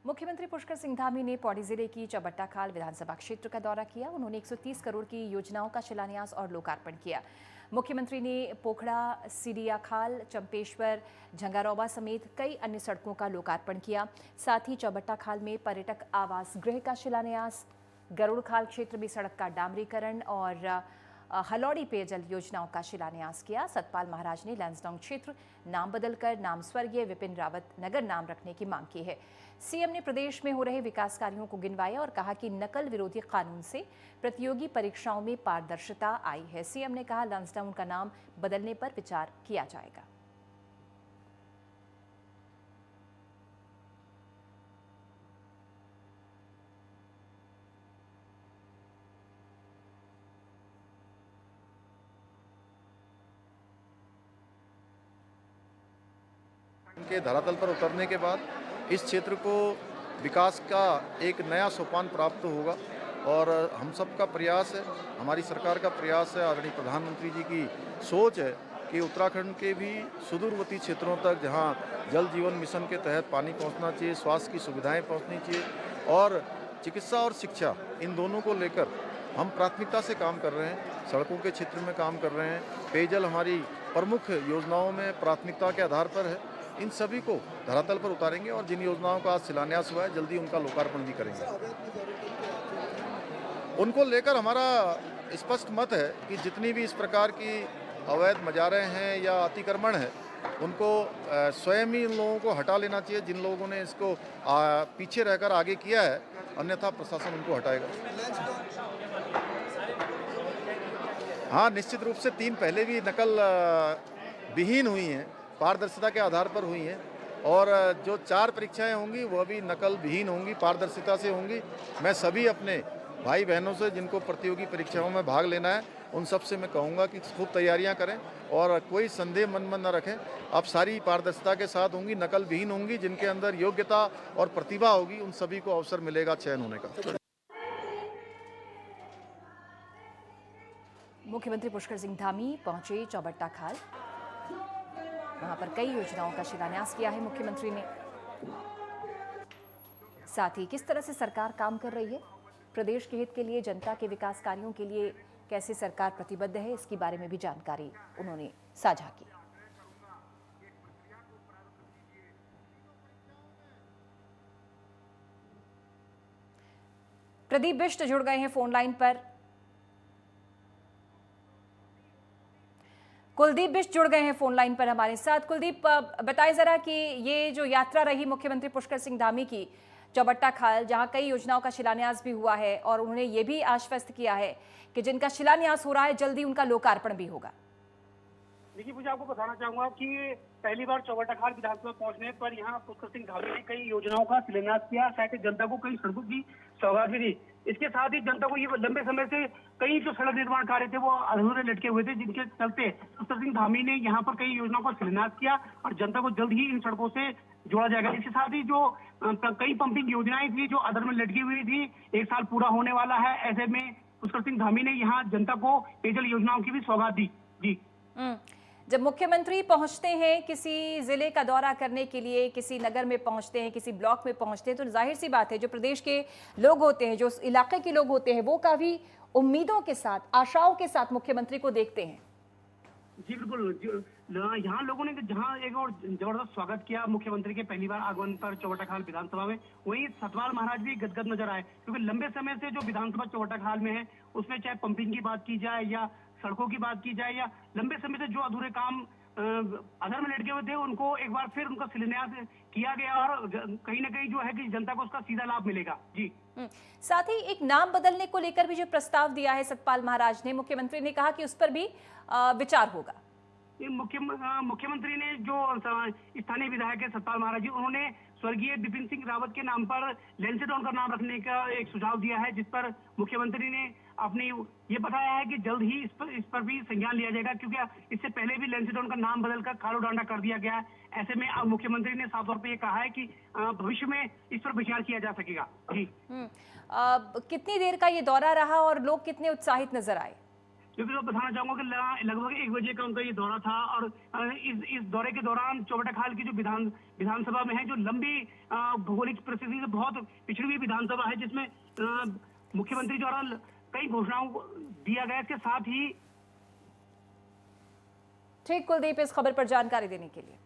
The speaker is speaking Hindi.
मुख्यमंत्री पुष्कर सिंह धामी ने पौड़ी जिले की चौबट्टा खाल विधानसभा क्षेत्र का दौरा किया। उन्होंने 130 करोड़ की योजनाओं का शिलान्यास और लोकार्पण किया। मुख्यमंत्री ने पोखड़ा, सिरिया खाल, चंपेश्वर, झंगारौबा समेत कई अन्य सड़कों का लोकार्पण किया। साथ ही चौबट्टा खाल में पर्यटक आवास गृह का शिलान्यास, गरुड़ खाल क्षेत्र में सड़क का डामरीकरण और हलौड़ी पेयजल योजनाओं का शिलान्यास किया। सतपाल महाराज ने लैंसडाउन क्षेत्र नाम बदलकर नाम स्वर्गीय विपिन रावत नगर नाम रखने की मांग की है। सीएम ने प्रदेश में हो रहे विकास कार्यों को गिनवाया और कहा कि नकल विरोधी कानून से प्रतियोगी परीक्षाओं में पारदर्शिता आई है। सीएम ने कहा लैंसडाउन का नाम बदलने पर विचार किया जाएगा। के धरातल पर उतरने के बाद इस क्षेत्र को विकास का एक नया सोपान प्राप्त होगा और हम सब का प्रयास है, हमारी सरकार का प्रयास है, आदरणीय प्रधानमंत्री जी की सोच है कि उत्तराखंड के भी सुदूरवर्ती क्षेत्रों तक जहां जल जीवन मिशन के तहत पानी पहुंचना चाहिए, स्वास्थ्य की सुविधाएं पहुंचनी चाहिए और चिकित्सा और शिक्षा, इन दोनों को लेकर हम प्राथमिकता से काम कर रहे हैं। सड़कों के क्षेत्र में काम कर रहे हैं, पेयजल हमारी प्रमुख योजनाओं में प्राथमिकता के आधार पर है। इन सभी को धरातल पर उतारेंगे और जिन योजनाओं का आज शिलान्यास हुआ है जल्दी उनका लोकार्पण भी करेंगे। उनको लेकर हमारा स्पष्ट मत है कि जितनी भी इस प्रकार की अवैध मजारें हैं या अतिक्रमण है उनको स्वयं ही इन लोगों को हटा लेना चाहिए। जिन लोगों ने इसको पीछे रहकर आगे किया है, अन्यथा प्रशासन उनको हटाएगा। हाँ, निश्चित रूप से 3 पहले भी नकल विहीन हुई हैं, पारदर्शिता के आधार पर हुई हैं और जो 4 परीक्षाएं होंगी वह भी नकल विहीन होंगी, पारदर्शिता से होंगी। मैं सभी अपने भाई बहनों से जिनको प्रतियोगी परीक्षाओं में भाग लेना है उन सब से मैं कहूँगा कि खूब तैयारियां करें और कोई संदेह मन में न रखें। अब सारी पारदर्शिता के साथ होंगी, नकल विहीन होंगी। जिनके अंदर योग्यता और प्रतिभा होगी उन सभी को अवसर मिलेगा चयन होने का। मुख्यमंत्री पुष्कर सिंह धामी पहुंचे चौबट्टा खाल, वहां पर कई योजनाओं का शिलान्यास किया है मुख्यमंत्री ने। साथ ही किस तरह से सरकार काम कर रही है, प्रदेश के हित के लिए, जनता के विकास कार्यों के लिए कैसे सरकार प्रतिबद्ध है, इसके बारे में भी जानकारी उन्होंने साझा की। प्रदीप बिष्ट जुड़ गए हैं फोन लाइन पर। कुलदीप बिष्ट जुड़ गए हैं फोन लाइन पर हमारे साथ। कुलदीप, बताएं जरा कि ये जो यात्रा रही मुख्यमंत्री पुष्कर सिंह धामी की चौबट्टा खाल, जहां कई योजनाओं का शिलान्यास भी हुआ है और उन्होंने ये भी आश्वस्त किया है कि जिनका शिलान्यास हो रहा है जल्दी उनका लोकार्पण भी होगा। देखिए, मुझे आपको बताना चाहूंगा कि पहली बार चौबट्टा खाल विधानसभा पहुंचने पर यहाँ पुष्कर सिंह धामी ने कई योजनाओं का शिलान्यास किया, साथ ही जनता को कई सड़कों की सौगात भी दी। इसके साथ ही जनता को ये लंबे समय से कई जो सड़क निर्माण कार्य थे वो अधूरे लटके हुए थे, जिनके चलते पुष्कर सिंह धामी ने यहाँ पर कई योजनाओं का शिलान्यास किया और जनता को जल्द ही इन सड़कों से जोड़ा जाएगा। इसके साथ ही जो कई पंपिंग योजनाएं थी जो अधर में लटकी हुई थी, 1 साल पूरा होने वाला है, ऐसे में पुष्कर सिंह धामी ने यहाँ जनता को पेयजल योजनाओं की भी सौगात दी। जी, जब मुख्यमंत्री पहुंचते हैं किसी जिले का दौरा करने के लिए, किसी नगर में पहुंचते हैं, किसी ब्लॉक में पहुंचते हैं, तो जाहिर सी बात है जो प्रदेश के लोग होते हैं, जो उस इलाके के लोग होते हैं, वो काफी उम्मीदों के साथ, आशाओं के साथ मुख्यमंत्री को देखते हैं। जी बिल्कुल, यहाँ लोगों ने जहाँ एक और जबरदस्त स्वागत किया मुख्यमंत्री के पहली बार आगमन पर चौबट्टा खाल विधानसभा में, वहीं सतपाल महाराज भी गदगद नजर आए, क्योंकि लंबे समय से जो विधानसभा चौबट्टा खाल में है उसमें चाहे पंपिंग की बात की जाए या सड़कों की बात की जाए या लंबे समय से जो अधूरे काम अधर में लटके हुए थे उनको एक बार फिर उनका शिलान्यास किया गया और कहीं ना कहीं जो है कि जनता को उसका सीधा लाभ मिलेगा। जी, साथ ही एक नाम बदलने को लेकर भी जो प्रस्ताव दिया है सतपाल महाराज ने, मुख्यमंत्री ने कहा कि उस पर भी विचार होगा। मुख्यमंत्री ने जो स्थानीय विधायक है सतपाल महाराज जी, उन्होंने स्वर्गीय विपिन सिंह रावत के नाम पर लैंसडाउन का नाम रखने का एक सुझाव दिया है, जिस पर मुख्यमंत्री ने अपनी ये बताया है कि जल्द ही इस पर भी संज्ञान लिया जाएगा, क्योंकि इससे पहले भी लैंसडाउन का नाम बदलकर खालो डांडा कर दिया गया है। ऐसे में अब मुख्यमंत्री ने साफ तौर पर यह कहा है कि भविष्य में इस पर विचार किया जा सकेगा। जी, कितनी देर का ये दौरा रहा और लोग कितने उत्साहित नजर आए? क्योंकि तो बताना चाहूंगा कि लगभग 1 बजे का उनका ये दौरा था और इस दौरे के दौरान चौबटाखाल की जो विधानसभा में है, जो लंबी भौगोलिक परिस्थिति से बहुत पिछड़ी हुई विधानसभा है, जिसमें मुख्यमंत्री द्वारा कई घोषणाओं को दिया गया। इसके साथ ही ठीक, कुलदीप, इस खबर पर जानकारी देने के लिए।